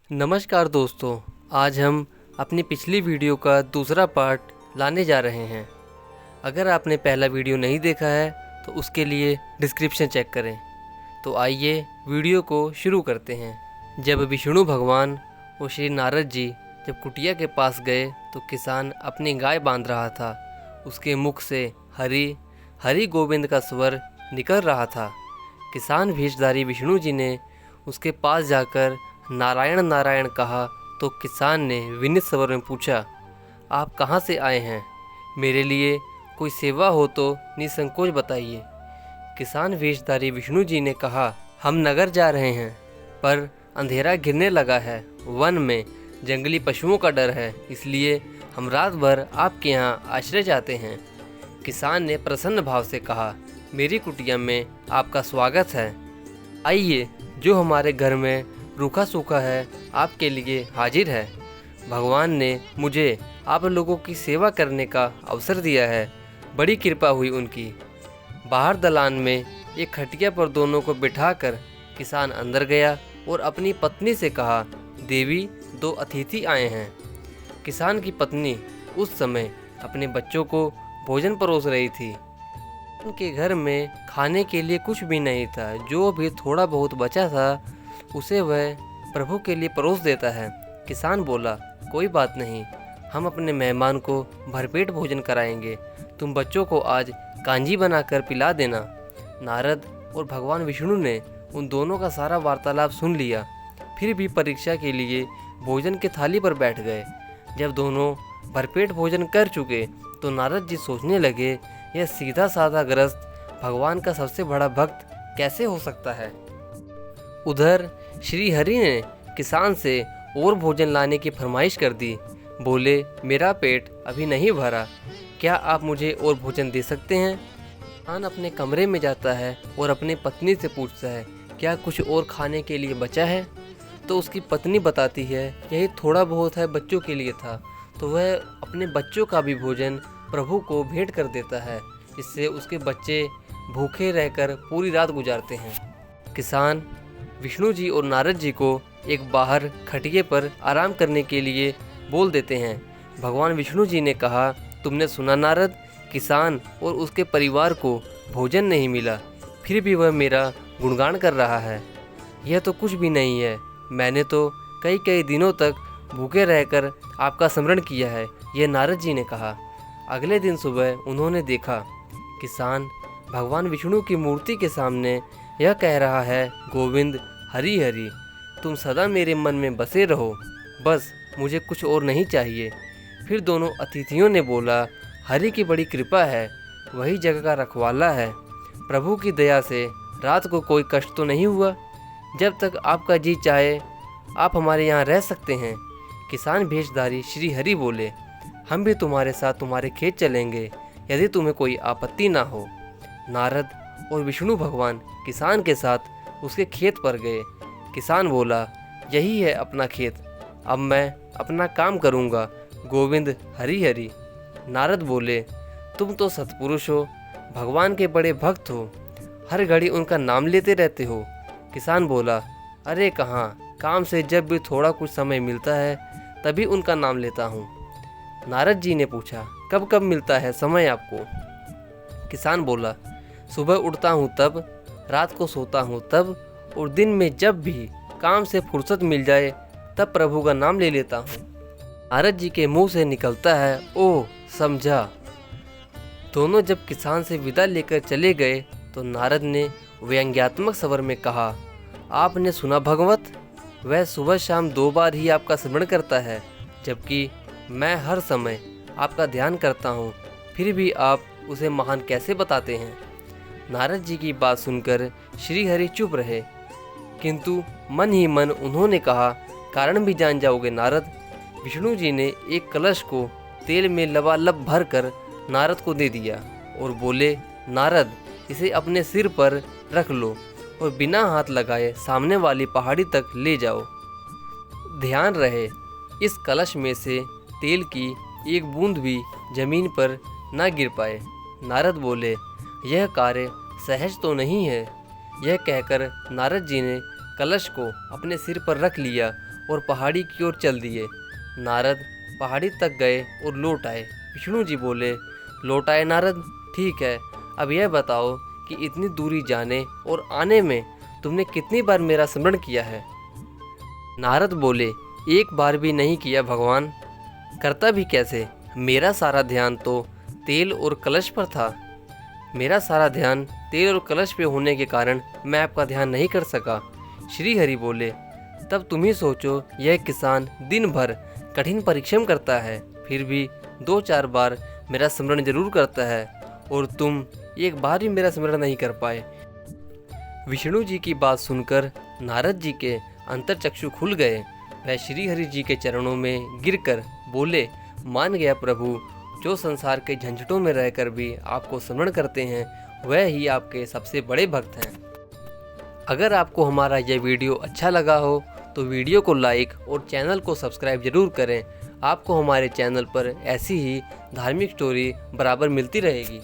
नमस्कार दोस्तों, आज हम अपनी पिछली वीडियो का दूसरा पार्ट लाने जा रहे हैं। अगर आपने पहला वीडियो नहीं देखा है तो उसके लिए डिस्क्रिप्शन चेक करें। तो आइए वीडियो को शुरू करते हैं। जब विष्णु भगवान और श्री नारद जी जब कुटिया के पास गए तो किसान अपनी गाय बांध रहा था। उसके मुख से हरि हरि गोविंद का स्वर निकल रहा था। किसान भेषधारी विष्णु जी ने उसके पास जाकर नारायण नारायण कहा तो किसान ने विनीत स्वर में पूछा, आप कहाँ से आए हैं? मेरे लिए कोई सेवा हो तो निसंकोच बताइए। किसान वेशधारी विष्णु जी ने कहा, हम नगर जा रहे हैं पर अंधेरा घिरने लगा है। वन में जंगली पशुओं का डर है, इसलिए हम रात भर आपके यहाँ आश्रय चाहते हैं। किसान ने प्रसन्न भाव से कहा, मेरी कुटिया में आपका स्वागत है। आइए, जो हमारे घर में रूखा सूखा है आपके लिए हाजिर है। भगवान ने मुझे आप लोगों की सेवा करने का अवसर दिया है, बड़ी कृपा हुई उनकी। बाहर दलान में एक खटिया पर दोनों को बिठाकर किसान अंदर गया और अपनी पत्नी से कहा, देवी, दो अतिथि आए हैं। किसान की पत्नी उस समय अपने बच्चों को भोजन परोस रही थी। उनके घर में खाने के लिए कुछ भी नहीं था। जो भी थोड़ा बहुत बचा था उसे वह प्रभु के लिए परोस देता है। किसान बोला, कोई बात नहीं, हम अपने मेहमान को भरपेट भोजन कराएंगे। तुम बच्चों को आज कांजी बनाकर पिला देना। नारद और भगवान विष्णु ने उन दोनों का सारा वार्तालाप सुन लिया, फिर भी परीक्षा के लिए भोजन की थाली पर बैठ गए। जब दोनों भरपेट भोजन कर चुके तो नारद जी सोचने लगे, यह सीधा साधा गृहस्थ भगवान का सबसे बड़ा भक्त कैसे हो सकता है। उधर श्री हरि ने किसान से और भोजन लाने की फरमाइश कर दी। बोले, मेरा पेट अभी नहीं भरा, क्या आप मुझे और भोजन दे सकते हैं? किसान अपने कमरे में जाता है और अपनी पत्नी से पूछता है, क्या कुछ और खाने के लिए बचा है? तो उसकी पत्नी बताती है, यही थोड़ा बहुत है, बच्चों के लिए था। तो वह अपने बच्चों का भी भोजन प्रभु को भेंट कर देता है। इससे उसके बच्चे भूखे रहकर पूरी रात गुजारते हैं। किसान विष्णु जी और नारद जी को एक बाहर खटिये पर आराम करने के लिए बोल देते हैं। भगवान विष्णु जी ने कहा, तुमने सुना नारद, किसान और उसके परिवार को भोजन नहीं मिला, फिर भी वह मेरा गुणगान कर रहा है। यह तो कुछ भी नहीं है, मैंने तो कई कई दिनों तक भूखे रहकर आपका स्मरण किया है, यह नारद जी ने कहा। अगले दिन सुबह उन्होंने देखा, किसान भगवान विष्णु की मूर्ति के सामने यह कह रहा है, गोविंद हरि हरि, तुम सदा मेरे मन में बसे रहो, बस मुझे कुछ और नहीं चाहिए। फिर दोनों अतिथियों ने बोला, हरि की बड़ी कृपा है, वही जगह का रखवाला है। प्रभु की दया से रात को कोई कष्ट तो नहीं हुआ। जब तक आपका जी चाहे आप हमारे यहाँ रह सकते हैं। किसान भेषधारी श्री हरि बोले, हम भी तुम्हारे साथ तुम्हारे खेत चलेंगे, यदि तुम्हें कोई आपत्ति ना हो। नारद और विष्णु भगवान किसान के साथ उसके खेत पर गए। किसान बोला, यही है अपना खेत, अब मैं अपना काम करूँगा, गोविंद हरि हरि। नारद बोले, तुम तो सत्पुरुष हो, भगवान के बड़े भक्त हो, हर घड़ी उनका नाम लेते रहते हो। किसान बोला, अरे कहाँ, काम से जब भी थोड़ा कुछ समय मिलता है तभी उनका नाम लेता हूँ। नारद जी ने पूछा, कब कब मिलता है समय आपको? किसान बोला, सुबह उठता हूँ तब, रात को सोता हूँ तब, और दिन में जब भी काम से फुर्सत मिल जाए तब प्रभु का नाम ले लेता हूँ। नारद जी के मुंह से निकलता है, ओह समझा। दोनों जब किसान से विदा लेकर चले गए तो नारद ने व्यंग्यात्मक स्वर में कहा, आपने सुना भगवत, वह सुबह शाम 2 बार ही आपका स्मरण करता है, जबकि मैं हर समय आपका ध्यान करता हूँ, फिर भी आप उसे महान कैसे बताते हैं? नारद जी की बात सुनकर श्री हरि चुप रहे, किंतु मन ही मन उन्होंने कहा, कारण भी जान जाओगे नारद। विष्णु जी ने एक कलश को तेल में लबालब भर कर नारद को दे दिया और बोले, नारद, इसे अपने सिर पर रख लो और बिना हाथ लगाए सामने वाली पहाड़ी तक ले जाओ। ध्यान रहे इस कलश में से तेल की एक बूंद भी जमीन पर न गिर पाए। नारद बोले, यह कार्य सहज तो नहीं है। यह कहकर नारद जी ने कलश को अपने सिर पर रख लिया और पहाड़ी की ओर चल दिए। नारद पहाड़ी तक गए और लौट आए। विष्णु जी बोले, लौट आए नारद, ठीक है, अब यह बताओ कि इतनी दूरी जाने और आने में तुमने कितनी बार मेरा स्मरण किया है। नारद बोले, एक बार भी नहीं किया भगवान। करता भी कैसे, मेरा सारा ध्यान तो तेल और कलश पर था। मेरा सारा ध्यान तेल और कलश पे होने के कारण मैं आपका ध्यान नहीं कर सका। श्री हरि बोले, तब तुम ही सोचो, यह किसान दिन भर कठिन परिश्रम करता है, फिर भी 2-4 बार मेरा स्मरण जरूर करता है, और तुम एक बार भी मेरा स्मरण नहीं कर पाए। विष्णु जी की बात सुनकर नारद जी के अंतर्चक्षु खुल गए। वह श्री हरि जी के चरणों में गिरकर बोले, मान गया प्रभु, जो संसार के झंझटों में रहकर भी आपको स्मरण करते हैं वह ही आपके सबसे बड़े भक्त हैं। अगर आपको हमारा यह वीडियो अच्छा लगा हो तो वीडियो को लाइक और चैनल को सब्सक्राइब जरूर करें। आपको हमारे चैनल पर ऐसी ही धार्मिक स्टोरी बराबर मिलती रहेगी।